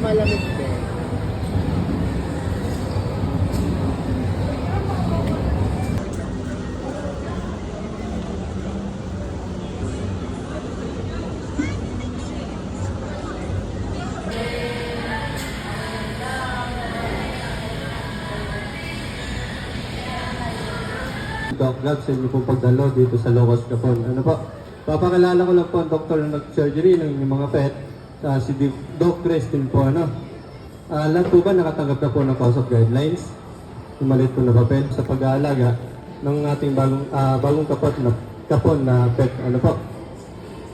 malamig din. Doc Gab sa inyo pong pagdalo dito sa Locos Capon. Ano po? Papakilala ko lang po ang doktor na nag-surgery ng inyong mga pet. Si Doc Crestin po. Lahat po ba nakatanggap na po ng CAUSAP guidelines? Umalit po na papel sa pag-aalaga ng ating bagong kapon na pet. Ano po?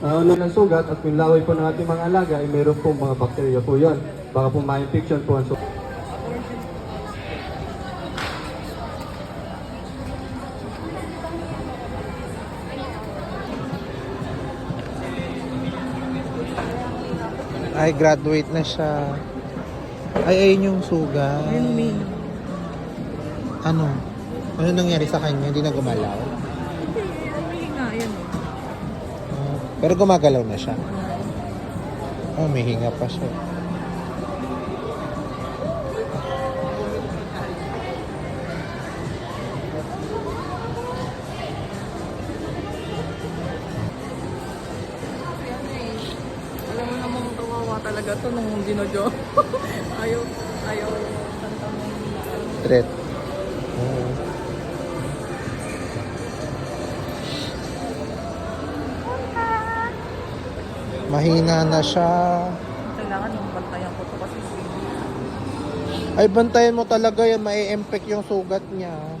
Una ng sugat at yung laway po ng ating mga alaga ay mayroon pong mga bakterya po yun. Baka po ma-infection po ang sugat. Ay, graduate na siya. Ay, ayun yung suga. Ano? Ano nangyari sa kanya? Hindi na gumalaw? Hindi nga, yan. Pero gumagalaw na siya. Oh, may hinga pa siya. Alam mo namang kawawa talaga to nung dinojo. ayaw kanta mo. Threat. Mahina na siya. Kailangan yung bantayan ko to kasi Ay, bantayan mo talaga yan. Mai-impact yung sugat niya.